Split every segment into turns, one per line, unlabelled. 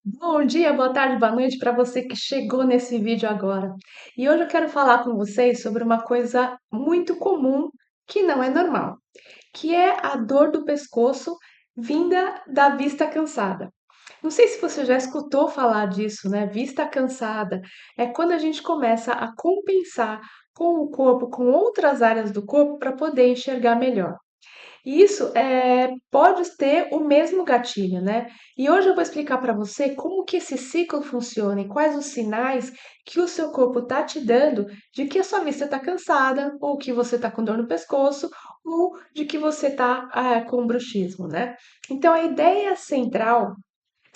Bom dia, boa tarde, boa noite para você que chegou nesse vídeo agora. E hoje eu quero falar com vocês sobre uma coisa muito comum que não é normal, que é a dor do pescoço vinda da vista cansada. Não sei se você já escutou falar disso, né? Vista cansada é quando a gente começa a compensar com o corpo, com outras áreas do corpo para poder enxergar melhor. E isso pode ter o mesmo gatilho, né? E hoje eu vou explicar para você como que esse ciclo funciona e quais os sinais que o seu corpo está te dando de que a sua vista está cansada, ou que você está com dor no pescoço, ou de que você está com bruxismo, né? Então a ideia central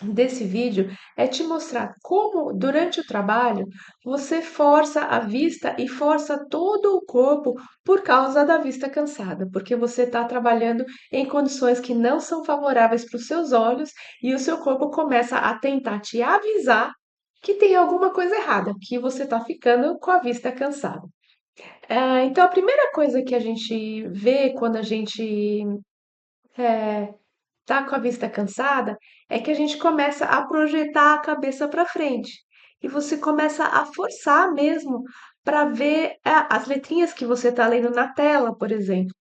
desse vídeo é te mostrar como, durante o trabalho, você força a vista e força todo o corpo por causa da vista cansada, porque você está trabalhando em condições que não são favoráveis para os seus olhos e o seu corpo começa a tentar te avisar que tem alguma coisa errada, que você está ficando com a vista cansada. Então, a primeira coisa que a gente vê quando a gente tá com a vista cansada, é que a gente começa a projetar a cabeça para frente. E você começa a forçar mesmo para ver as letrinhas que você está lendo na tela, por exemplo.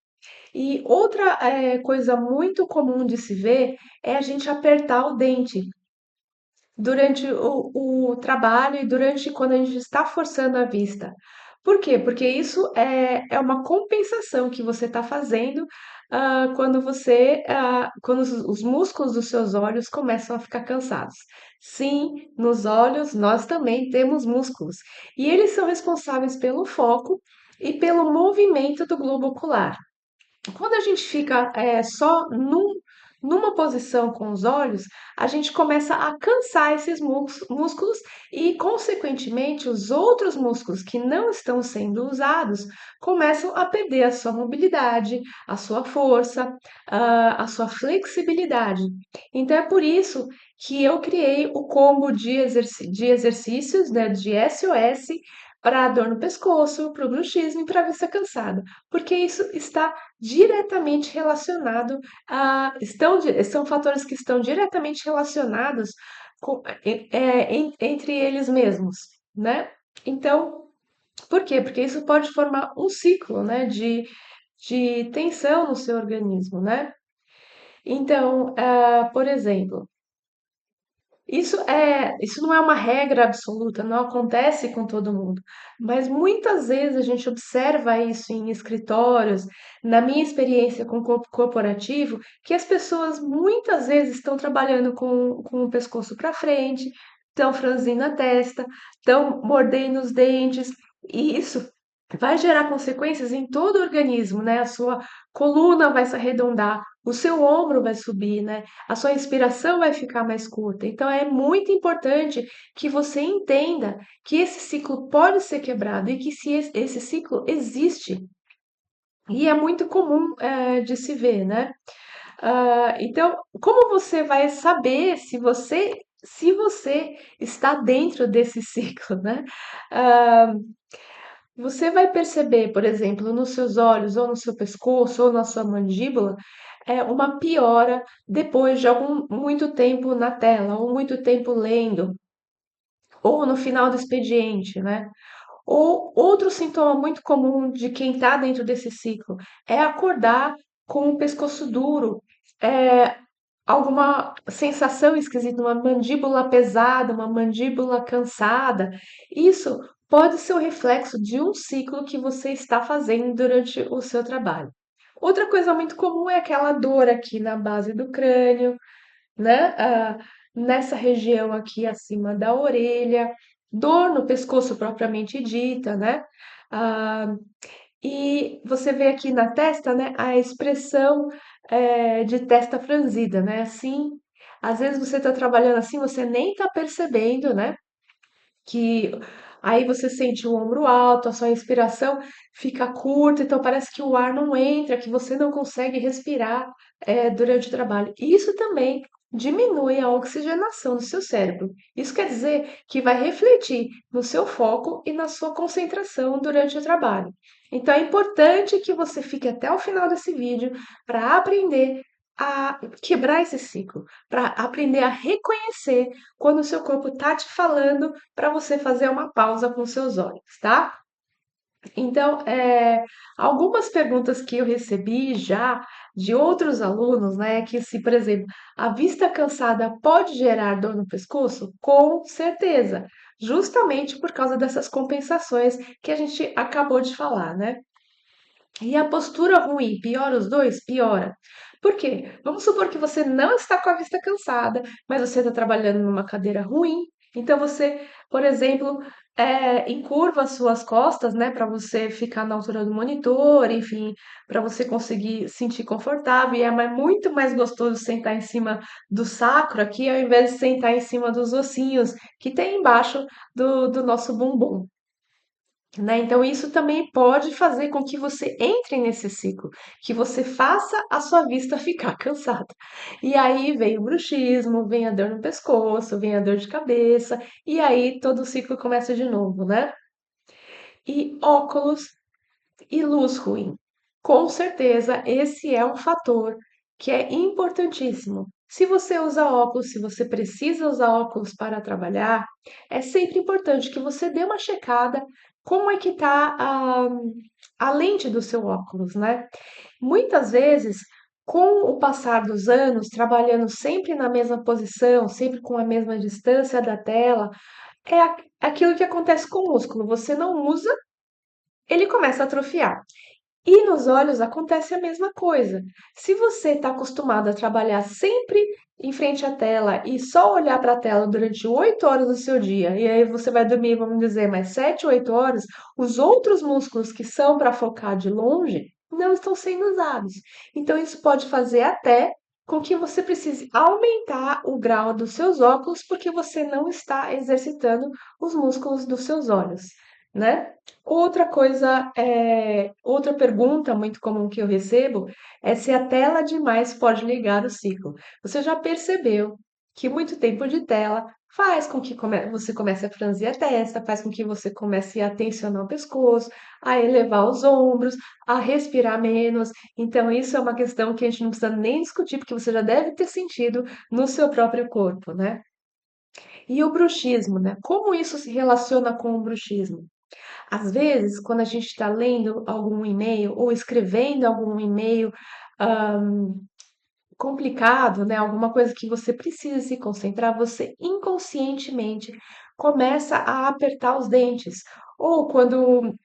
E outra coisa muito comum de se ver é a gente apertar o dente durante o trabalho e durante quando a gente está forçando a vista. Por quê? Porque isso é uma compensação que você está fazendo quando os músculos dos seus olhos começam a ficar cansados. Sim, nos olhos nós também temos músculos e eles são responsáveis pelo foco e pelo movimento do globo ocular. Quando a gente fica só numa posição com os olhos, a gente começa a cansar esses músculos e, consequentemente, os outros músculos que não estão sendo usados começam a perder a sua mobilidade, a sua força, a sua flexibilidade. Então, é por isso que eu criei o combo de exercícios, né, de SOS para a dor no pescoço, para o bruxismo e para a vista cansada, porque isso está diretamente relacionado são fatores que estão diretamente relacionados entre eles mesmos, né? Então, por quê? Porque isso pode formar um ciclo, né, de tensão no seu organismo, né? Então, por exemplo, isso não é uma regra absoluta, não acontece com todo mundo, mas muitas vezes a gente observa isso em escritórios, na minha experiência com corporativo, que as pessoas muitas vezes estão trabalhando com o pescoço para frente, estão franzindo a testa, estão mordendo os dentes, e isso vai gerar consequências em todo o organismo, né? A sua coluna vai se arredondar, o seu ombro vai subir, né? A sua respiração vai ficar mais curta. Então é muito importante que você entenda que esse ciclo pode ser quebrado e que se esse ciclo existe e é muito comum de se ver, né? Então, como você vai saber se você está dentro desse ciclo, né? Ah, Você vai perceber, por exemplo, nos seus olhos, ou no seu pescoço, ou na sua mandíbula, uma piora depois de muito tempo na tela, ou muito tempo lendo, ou no final do expediente, né? Ou outro sintoma muito comum de quem está dentro desse ciclo é acordar com o pescoço duro, é, alguma sensação esquisita, uma mandíbula pesada, uma mandíbula cansada. Isso pode ser o reflexo de um ciclo que você está fazendo durante o seu trabalho. Outra coisa muito comum é aquela dor aqui na base do crânio, né? Nessa região aqui acima da orelha, dor no pescoço propriamente dita, né? Ah, e você vê aqui na testa, né, a expressão de testa franzida, né? Assim, às vezes você está trabalhando assim, você nem está percebendo, né? Que aí você sente o ombro alto, a sua respiração fica curta, então parece que o ar não entra, que você não consegue respirar durante o trabalho. Isso também diminui a oxigenação do seu cérebro. Isso quer dizer que vai refletir no seu foco e na sua concentração durante o trabalho. Então é importante que você fique até o final desse vídeo para aprender a quebrar esse ciclo, para aprender a reconhecer quando o seu corpo tá te falando para você fazer uma pausa com seus olhos, tá? Então, algumas perguntas que eu recebi já de outros alunos, né, que se, por exemplo, a vista cansada pode gerar dor no pescoço? Com certeza, justamente por causa dessas compensações que a gente acabou de falar, né? E a postura ruim, piora os dois? Piora. Por quê? Vamos supor que você não está com a vista cansada, mas você está trabalhando numa cadeira ruim. Então você, por exemplo, encurva as suas costas, né, para você ficar na altura do monitor, enfim, para você conseguir sentir confortável. E é muito mais gostoso sentar em cima do sacro aqui, ao invés de sentar em cima dos ossinhos que tem embaixo do nosso bumbum, né? Então, isso também pode fazer com que você entre nesse ciclo, que você faça a sua vista ficar cansada. E aí vem o bruxismo, vem a dor no pescoço, vem a dor de cabeça, e aí todo o ciclo começa de novo, né? E óculos e luz ruim. Com certeza, esse é um fator que é importantíssimo. Se você usa óculos, se você precisa usar óculos para trabalhar, é sempre importante que você dê uma checada como é que está a lente do seu óculos, né? Muitas vezes, com o passar dos anos, trabalhando sempre na mesma posição, sempre com a mesma distância da tela, aquilo que acontece com o músculo. Você não usa, ele começa a atrofiar. E nos olhos acontece a mesma coisa. Se você está acostumado a trabalhar sempre em frente à tela e só olhar para a tela durante 8 horas do seu dia, e aí você vai dormir, vamos dizer, mais 7, 8 horas, os outros músculos que são para focar de longe não estão sendo usados. Então, isso pode fazer até com que você precise aumentar o grau dos seus óculos porque você não está exercitando os músculos dos seus olhos, né? Outra coisa, outra pergunta muito comum que eu recebo é se a tela demais pode ligar o ciclo. Você já percebeu que muito tempo de tela faz com que você comece a franzir a testa, faz com que você comece a tensionar o pescoço, a elevar os ombros, a respirar menos. Então, isso é uma questão que a gente não precisa nem discutir, porque você já deve ter sentido no seu próprio corpo, né? E o bruxismo, né? Como isso se relaciona com o bruxismo? Às vezes, quando a gente está lendo algum e-mail ou escrevendo algum e-mail complicado, né? Alguma coisa que você precisa se concentrar, você inconscientemente começa a apertar os dentes. Ou quando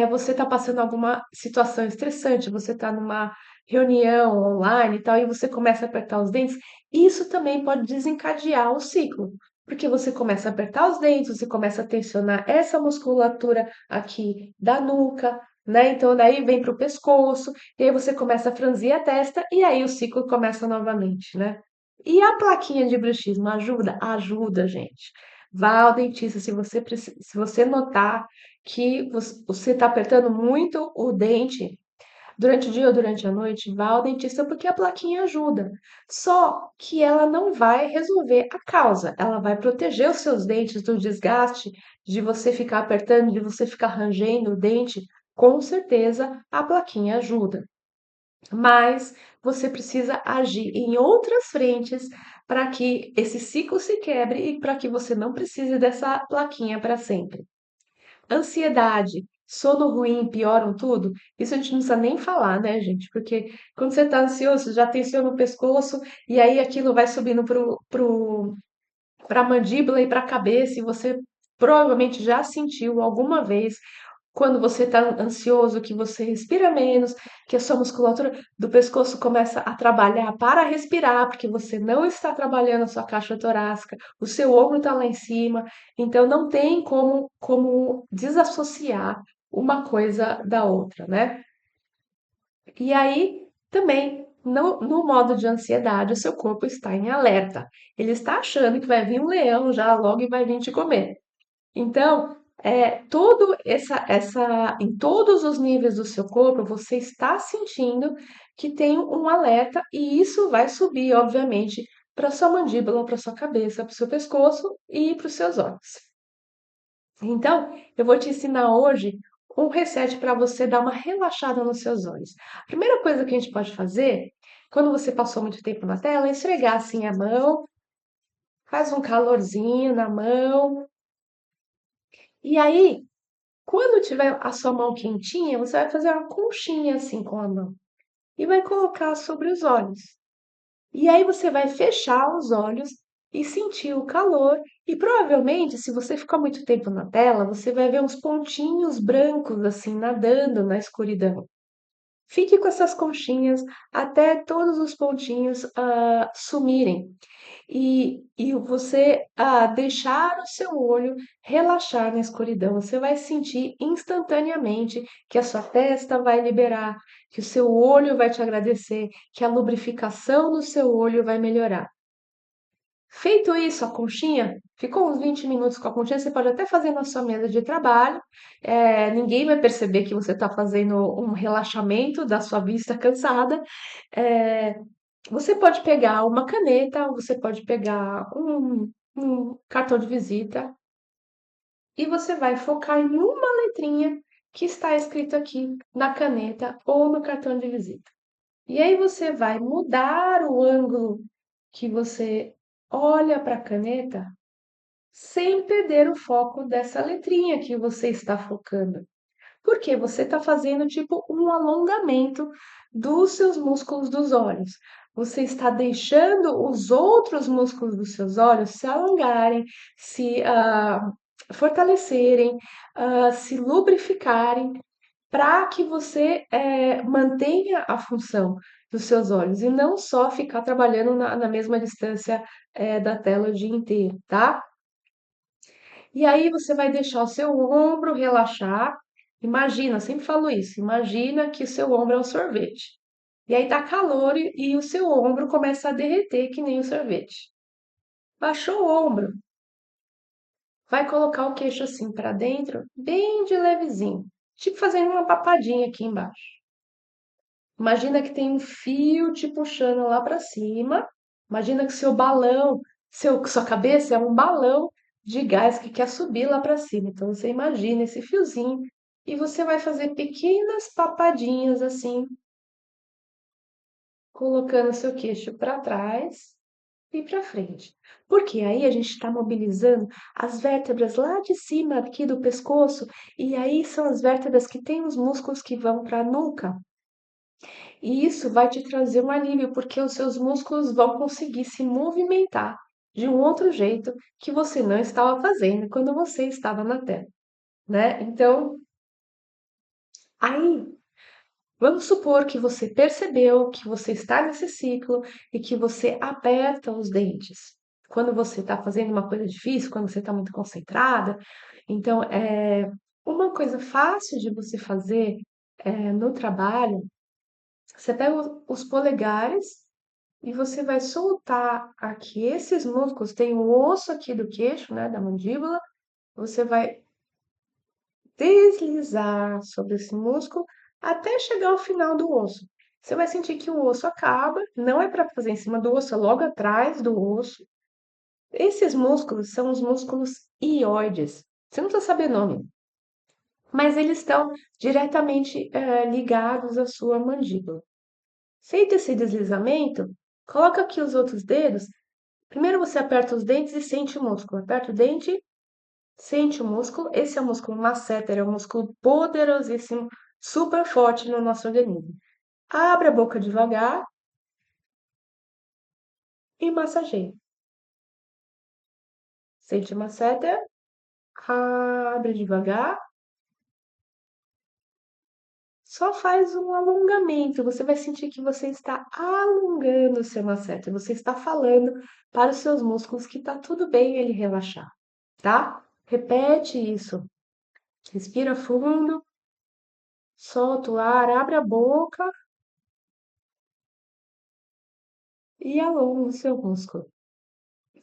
você está passando alguma situação estressante, você está numa reunião online e tal, e você começa a apertar os dentes, isso também pode desencadear o ciclo, porque você começa a apertar os dentes, você começa a tensionar essa musculatura aqui da nuca, né? Então daí vem para o pescoço, e aí você começa a franzir a testa, e aí o ciclo começa novamente, né? E a plaquinha de bruxismo ajuda? Ajuda, gente. Vá ao dentista se você notar que você está apertando muito o dente durante o dia ou durante a noite, vá ao dentista porque a plaquinha ajuda. Só que ela não vai resolver a causa, ela vai proteger os seus dentes do desgaste de você ficar apertando, de você ficar rangendo o dente. Com certeza a plaquinha ajuda, mas você precisa agir em outras frentes para que esse ciclo se quebre e para que você não precise dessa plaquinha para sempre. Ansiedade, sono ruim pioram tudo? Isso a gente não precisa nem falar, né, gente? Porque quando você está ansioso, já tensiona o pescoço e aí aquilo vai subindo para a mandíbula e para a cabeça, e você provavelmente já sentiu alguma vez quando você está ansioso, que você respira menos, que a sua musculatura do pescoço começa a trabalhar para respirar, porque você não está trabalhando a sua caixa torácica, o seu ombro está lá em cima, então não tem como desassociar uma coisa da outra, né? E aí também. No modo de ansiedade, o seu corpo está em alerta. Ele está achando que vai vir um leão já logo e vai vir te comer. Então, em todos os níveis do seu corpo, você está sentindo que tem um alerta e isso vai subir, obviamente, para sua mandíbula, para sua cabeça, para o seu pescoço e para os seus olhos. Então, eu vou te ensinar hoje um reset para você dar uma relaxada nos seus olhos. A primeira coisa que a gente pode fazer quando você passou muito tempo na tela, esfregar assim a mão, faz um calorzinho na mão. E aí, quando tiver a sua mão quentinha, você vai fazer uma conchinha assim com a mão e vai colocar sobre os olhos. E aí você vai fechar os olhos e sentir o calor. E provavelmente, se você ficar muito tempo na tela, você vai ver uns pontinhos brancos assim nadando na escuridão. Fique com essas conchinhas até todos os pontinhos sumirem. E você deixar o seu olho relaxar na escuridão. Você vai sentir instantaneamente que a sua testa vai liberar, que o seu olho vai te agradecer, que a lubrificação do seu olho vai melhorar. Feito isso, a conchinha, ficou uns 20 minutos com a conchinha, você pode até fazer na sua mesa de trabalho, ninguém vai perceber que você está fazendo um relaxamento da sua vista cansada. Eh, Você pode pegar uma caneta, você pode pegar um cartão de visita e você vai focar em uma letrinha que está escrito aqui na caneta ou no cartão de visita. E aí você vai mudar o ângulo que você olha para a caneta sem perder o foco dessa letrinha que você está focando. Porque você está fazendo tipo um alongamento dos seus músculos dos olhos. Você está deixando os outros músculos dos seus olhos se alongarem, se fortalecerem, se lubrificarem, para que você mantenha a função dos seus olhos e não só ficar trabalhando na mesma distância da tela o dia inteiro, tá? E aí você vai deixar o seu ombro relaxar. Imagina, eu sempre falo isso, imagina que o seu ombro é um sorvete. E aí tá calor e o seu ombro começa a derreter que nem o sorvete. Baixou o ombro, vai colocar o queixo assim para dentro, bem de levezinho, tipo fazendo uma papadinha aqui embaixo. Imagina que tem um fio te puxando lá para cima. Imagina que seu balão, sua cabeça é um balão de gás que quer subir lá para cima. Então você imagina esse fiozinho e você vai fazer pequenas papadinhas assim, colocando seu queixo para trás e para frente. Porque aí a gente está mobilizando as vértebras lá de cima aqui do pescoço, e aí são as vértebras que têm os músculos que vão para a nuca. E isso vai te trazer um alívio, porque os seus músculos vão conseguir se movimentar de um outro jeito que você não estava fazendo quando você estava na tela, né? Então, aí, vamos supor que você percebeu que você está nesse ciclo e que você aperta os dentes. Quando você está fazendo uma coisa difícil, quando você está muito concentrada. Então, uma coisa fácil de você fazer no trabalho, você pega os polegares e você vai soltar aqui esses músculos, tem o osso aqui do queixo, né, da mandíbula, você vai deslizar sobre esse músculo até chegar ao final do osso. Você vai sentir que o osso acaba, não é para fazer em cima do osso, é logo atrás do osso. Esses músculos são os músculos ióides. Você não precisa saber nome, mas eles estão diretamente ligados à sua mandíbula. Feito esse deslizamento, coloca aqui os outros dedos. Primeiro você aperta os dentes e sente o músculo. Aperta o dente, sente o músculo. Esse é o músculo masseter, é um músculo poderosíssimo, super forte no nosso organismo. Abre a boca devagar e massageia. Sente o masseter, abre devagar. Só faz um alongamento. Você vai sentir que você está alongando o seu masseter. Você está falando para os seus músculos que está tudo bem ele relaxar, tá? Repete isso. Respira fundo. Solta o ar, abre a boca e alonga o seu músculo.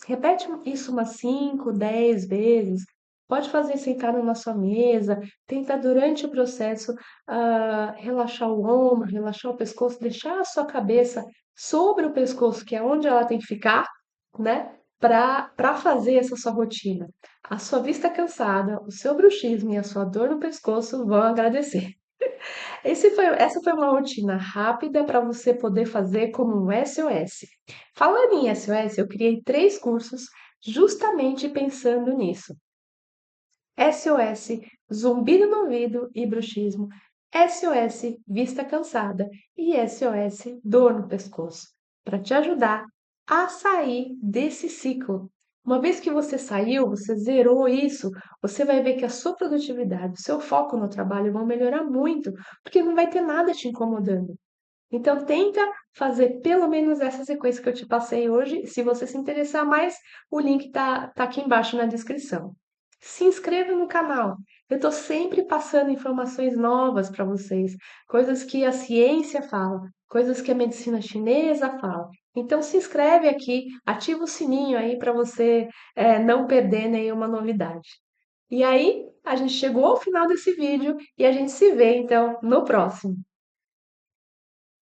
Repete isso umas 5, 10 vezes. Pode fazer sentado na sua mesa. Tenta durante o processo relaxar o ombro, relaxar o pescoço, deixar a sua cabeça sobre o pescoço, que é onde ela tem que ficar, né? Para fazer essa sua rotina. A sua vista cansada, o seu bruxismo e a sua dor no pescoço vão agradecer. Essa foi uma rotina rápida para você poder fazer como um SOS. Falando em SOS, eu criei 3 cursos justamente pensando nisso. SOS, zumbido no ouvido e bruxismo, SOS, vista cansada e SOS, dor no pescoço, para te ajudar a sair desse ciclo. Uma vez que você saiu, você zerou isso, você vai ver que a sua produtividade, o seu foco no trabalho vão melhorar muito, porque não vai ter nada te incomodando. Então tenta fazer pelo menos essa sequência que eu te passei hoje. Se você se interessar mais, o link tá aqui embaixo na descrição. Se inscreva no canal. Eu estou sempre passando informações novas para vocês, coisas que a ciência fala, coisas que a medicina chinesa fala. Então se inscreve aqui, ativa o sininho aí para você não perder nenhuma novidade. E aí, a gente chegou ao final desse vídeo e a gente se vê então no próximo.